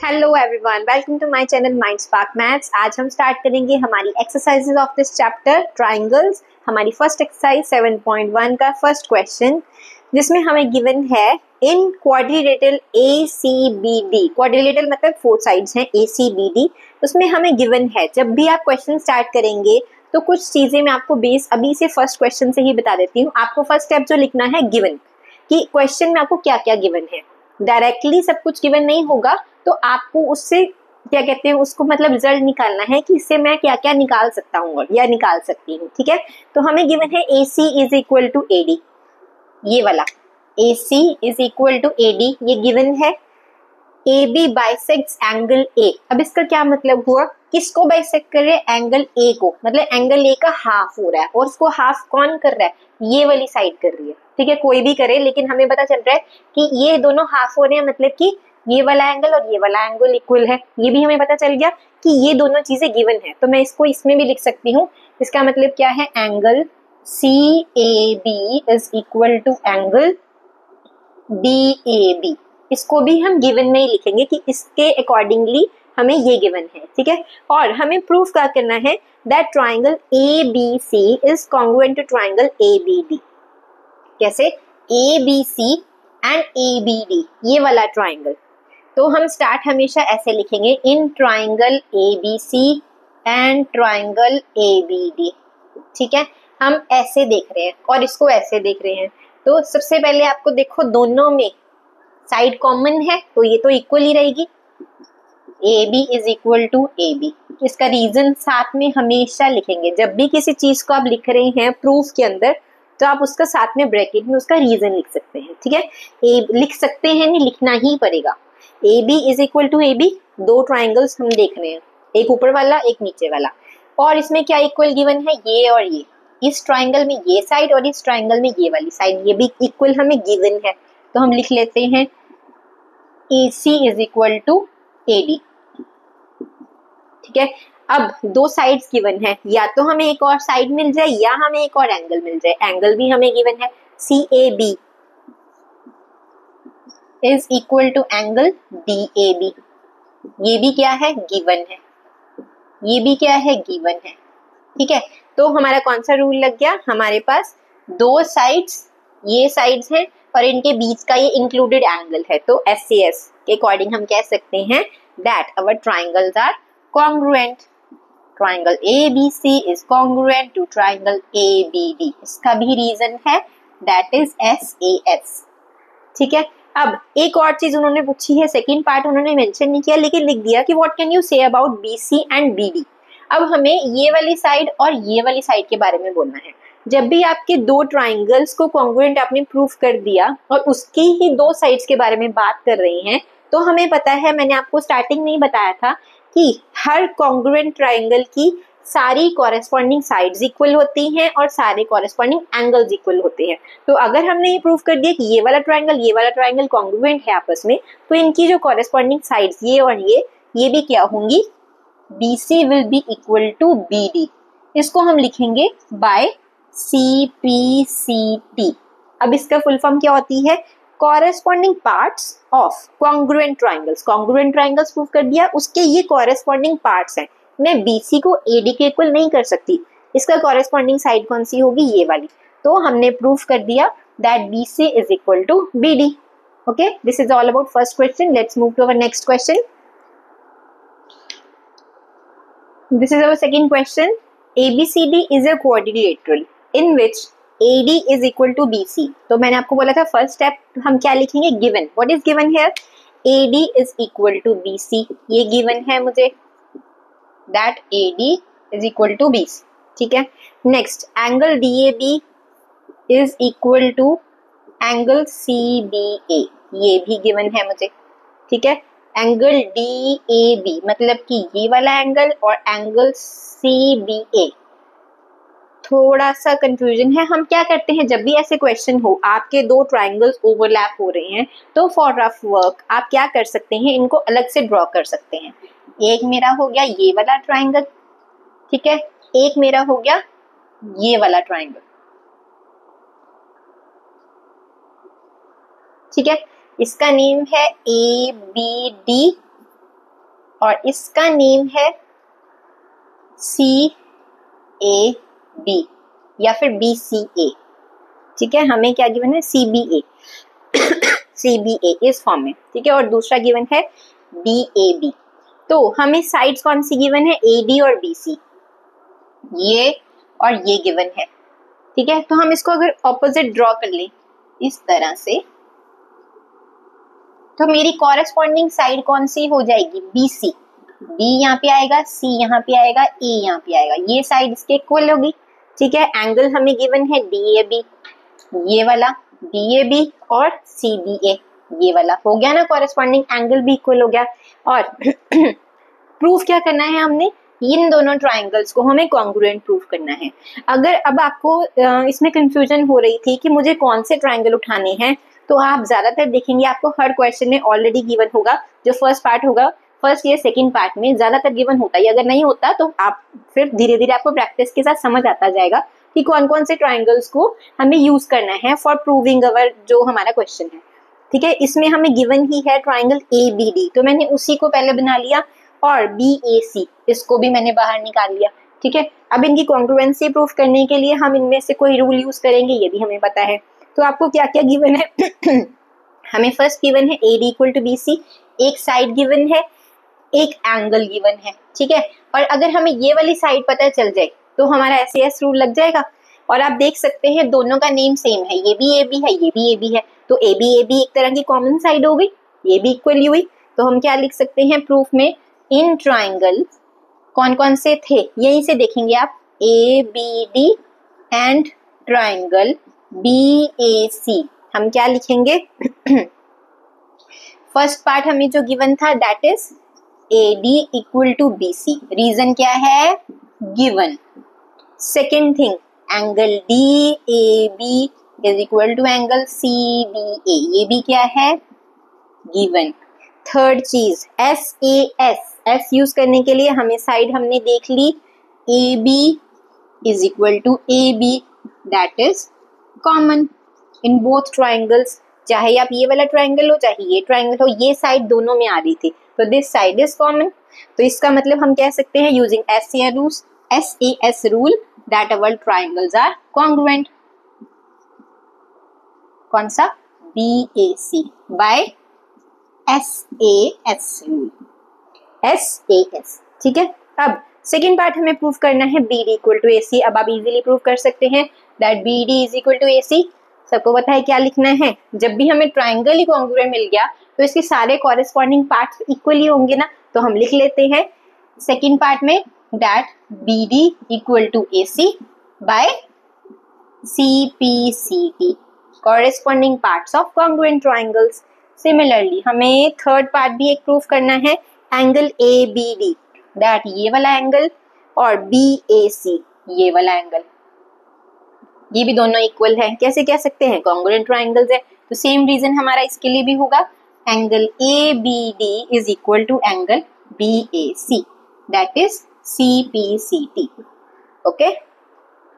Hello everyone, welcome to my channel Mind Spark Maths. आज हम start करेंगे हमारी exercises of this chapter triangles. हमारी फर्स्ट एक्सरसाइज 7.1 का फर्स्ट क्वेश्चन, जिसमें हमें गिवन है इन क्वाड्रिलेटरल ACBD। क्वाड्रिलेटरल मतलब 4 साइड्स हैं ACBD। उसमें हमें गिवन है, जब भी आप क्वेश्चन स्टार्ट करेंगे तो कुछ चीजें मैं आपको बेस अभी से फर्स्ट क्वेश्चन से ही बता देती हूँ। आपको फर्स्ट स्टेप जो लिखना है गिवन, कि क्वेश्चन में आपको क्या क्या गिवन है। डायरेक्टली सब कुछ गिवन नहीं होगा, तो आपको उससे क्या कहते हैं, उसको मतलब रिजल्ट निकालना है कि इससे मैं क्या क्या निकाल सकता हूँ या निकाल सकती हूँ। ठीक है, तो हमें गिवन है AC is equal to AD। ये वाला AC is equal to AD ये गिवन है। AB bisects angle A। अब इसका क्या मतलब हुआ, किसको बाइसेक्ट कर रहे हैं? एंगल A को, मतलब एंगल A का हाफ हो रहा है, और उसको हाफ कौन कर रहा है? ये वाली साइड कर रही है। ठीक है, कोई भी करे, लेकिन हमें पता चल रहा है कि ये दोनों हाफ हो रहे हैं, मतलब कि ये वाला एंगल और ये वाला एंगल इक्वल है। ये भी हमें पता चल गया कि ये दोनों चीजें गिवन है, तो मैं इसको इसमें भी लिख सकती हूँ। इसका मतलब क्या है? Angle CAB is equal to angle DAB। इसको भी हम गिवन में ही लिखेंगे कि इसके अकॉर्डिंगली हमें ये गिवन है। ठीक है, और हमें प्रूफ क्या करना है? That triangle ABC is congruent to triangle ABD। कैसे? ABC एंड ABD, ये वाला ट्राइंगल। तो हम स्टार्ट हमेशा ऐसे लिखेंगे, in triangle ABC and triangle ABD। ठीक है, हम ऐसे देख रहे हैं और इसको ऐसे देख रहे हैं। तो सबसे पहले आपको देखो, दोनों में साइड कॉमन है, तो ये तो इक्वल ही रहेगी। AB is equal to AB। इसका रीजन साथ में हमेशा लिखेंगे। जब भी किसी चीज को आप लिख रहे हैं प्रूफ के अंदर, तो आप उसका साथ में ब्रैकेट में उसका रीजन लिख सकते हैं। ठीक है, लिख सकते हैं नहीं, लिखना ही पड़ेगा। AB is equal to AB। दो ट्राइंगल्स हम देख रहे हैं, एक ऊपर वाला एक नीचे वाला, और इसमें क्या इक्वल गिवन है? ये और ये। इस ट्राइंगल में ये साइड और इस ट्राइंगल में ये वाली साइड, ये भी इक्वल हमें गिवन है। तो हम लिख लेते हैं AC is equal to AD। ठीक है, अब दो साइड्स गिवन है, या तो हमें एक और साइड मिल जाए या हमें एक और एंगल मिल जाए। एंगल भी हमें गिवन है, CAB is equal to angle DAB। ये भी क्या है? गिवन है। ये भी क्या है? गिवन है। ठीक है, तो हमारा कौन सा रूल लग गया? हमारे पास दो साइड्स, ये साइड्स हैं और इनके बीच का ये इंक्लूडेड एंगल है, तो SAS के अकॉर्डिंग हम कह सकते हैं that our triangles are congruent. Triangle ABC is congruent to triangle ABD। इसका भी रीजन है, दैट इज SAS। ठीक है, अब एक और चीज उन्होंने पूछी है, सेकंड पार्ट उन्होंने मेंशन नहीं किया लेकिन लिख दिया कि what can you say about BC and BD। अब हमें ये वाली साइड और ये वाली साइड के बारे में बोलना है। जब भी आपके दो ट्राइंगल्स को कॉन्ग्रुएंट आपने प्रूफ कर दिया और उसकी ही दो साइड्स के बारे में बात कर रहे हैं, तो हमें पता है, मैंने आपको स्टार्टिंग में ही बताया था कि हर कॉन्ग्रुएंट ट्राइंगल की सारी कॉरेस्पॉन्डिंग साइड्स इक्वल होती हैं और सारे कॉरेस्पॉन्डिंग एंगल्स इक्वल होते हैं। तो अगर हमने ये प्रूफ कर दिया कि ये वाला ट्राइंगल कॉन्ग्रुएंट है आपस में, तो इनकी जो कॉरेस्पॉन्डिंग साइड्स ये और ये भी क्या होंगी? BC will be equal to BD। इसको हम लिखेंगे बाय CPCT। अब इसका फुल फॉर्म क्या होती है? Corresponding parts of congruent triangles. Congruent triangles proof कर दिया, उसके ये कॉरेस्पॉन्डिंग पार्ट्स हैं। मैं BC को AD के इक्वल नहीं कर सकती, इसका कॉरेस्पॉन्डिंग साइड कौन सी होगी? ये वाली। तो हमने प्रूफ कर दिया that BC is equal to BD। Okay, this is all about first question. Let's move to our next question. This is our second question. ABCD is a quadrilateral in which AD is equal to BC। तो मैंने आपको बोला था first step हम क्या लिखेंगे? Given. What is given here? AD is equal to BC। ये given है मुझे, that AD is equal to BC। ठीक है, next angle DAB is equal to angle CBA। ये भी गिवन है मुझे। ठीक है, एंगल DAB मतलब कि ये वाला एंगल और एंगल CBA। थोड़ा सा कंफ्यूजन है। हम क्या करते हैं, जब भी ऐसे क्वेश्चन हो, आपके दो ट्राइंगल्स ओवरलैप हो रहे हैं, तो फॉर रफ वर्क आप क्या कर सकते हैं, इनको अलग से ड्रॉ कर सकते हैं। एक मेरा हो गया ये वाला ट्राइंगल, ठीक है, एक मेरा हो गया ये वाला ट्राइंगल। ठीक है, इसका नेम है ABD और इसका नेम है CAB या फिर BCA। ठीक है, हमें क्या गिवन है, CBA CBA इस फॉर्म में। ठीक है, और दूसरा गिवन है DAB। तो हमें साइड्स कौन सी गिवन है, AD और BC, ये और ये गिवन है। ठीक है, तो हम इसको अगर ऑपोजिट ड्रॉ कर लें इस तरह से, तो मेरी कॉरेस्पॉन्डिंग साइड कौन सी हो जाएगी, BC। B यहाँ पे आएगा, C यहाँ पे आएगा, A यहाँ पे आएगा, ये साइड इसके इक्वल होगी। ठीक है, एंगल हमें गिवन है DAB, ये वाला DAB और CBA, ये वाला हो गया ना, कॉरेस्पॉन्डिंग एंगल भी इक्वल हो गया। और प्रूफ क्या करना है हमने, इन दोनों ट्राइंगल्स को हमें कॉन्ग्रुएंट प्रूफ करना है। अगर अब आपको इसमें कंफ्यूजन हो रही थी कि मुझे कौन से ट्राइंगल उठाने हैं, तो आप ज्यादातर देखेंगे आपको हर क्वेश्चन में ऑलरेडी गिवन होगा, जो फर्स्ट पार्ट होगा, फर्स्ट या सेकंड पार्ट में ज्यादातर गिवन होता है। अगर नहीं होता तो आप फिर धीरे धीरे आपको प्रैक्टिस के साथ समझ आता जाएगा कि कौन कौन से ट्राइंगल्स को हमें यूज करना है फॉर प्रूविंग अवर जो हमारा क्वेश्चन है। ठीक है, इसमें हमें गिवन ही है ट्राइंगल ABD, तो मैंने उसी को पहले बना लिया, और BAC इसको भी मैंने बाहर निकाल लिया। ठीक है, अब इनकी कॉन्ग्रुएंसी प्रूफ करने के लिए हम इनमें से कोई रूल यूज करेंगे, ये भी हमें पता है। तो आपको क्या क्या गिवन है हमें फर्स्ट गिवन है AD इक्वल टू BC, एक साइड गिवन है, एक एंगल गिवन है। ठीक है, और अगर हमें ये वाली साइड पता चल जाए तो हमारा SAS रूल लग जाएगा। और आप देख सकते हैं दोनों का नेम सेम है, ये भी AB है, ये भी AB है, तो AB एक तरह की कॉमन साइड हो गई, ये भी इक्वली हुई। तो हम क्या लिख सकते हैं प्रूफ में, इन ट्राइंगल कौन कौन से थे, यहीं से देखेंगे आप, ABD एंड ट्राइंगल BAC, हम क्या लिखेंगे फर्स्ट पार्ट हमें जो गिवन था that is AD equal to BC, reason क्या है, given. Second thing, angle DAB is equal to angle CBA, ये भी क्या है, गिवन। थर्ड चीज SAS यूज करने के लिए हमें साइड हमने देख ली, AB is equal to AB, that is common in both triangles. चाहे आप ये वाला ट्राइंगल हो चाहे ये ट्राइंगल हो, ये साइड दोनों में आ रही थी, तो दिस साइड इज कॉमन। तो इसका मतलब हम कह सकते हैं using SAS rule that our triangles are congruent. कौन सा, BAC by SAS rule, SAS। ठीक है, अब सेकेंड पार्ट हमें प्रूव करना है BD इक्वल टू AC। अब आप इजीली प्रूव कर सकते हैं that BD is equal to AC। सबको पता है क्या लिखना है, जब भी हमें ट्राइंगल ही कॉन्ग्रुएंट मिल गया तो इसके सारे कॉरेस्पॉन्डिंग पार्ट्स इक्वली होंगे ना, तो हम लिख लेते हैं सेकेंड पार्ट में that BD equal to AC by CPCT, corresponding parts of congruent triangles. Similarly हमें थर्ड पार्ट भी एक प्रूफ करना है, एंगल ABD दैट ये वाला एंगल और BAC ये वाला एंगल, ये भी दोनों इक्वल है। कैसे कह सकते हैं, कॉन्ग्रुएंट ट्राइंगल्स है, तो सेम रीजन हमारा इसके लिए भी होगा, angle ABD is equal to angle BAC that is CPCT। Okay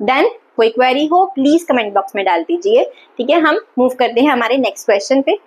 done. कोई क्वेरी हो प्लीज कमेंट बॉक्स में डाल दीजिए। ठीक है, हम मूव करते हैं हमारे नेक्स्ट क्वेश्चन पे।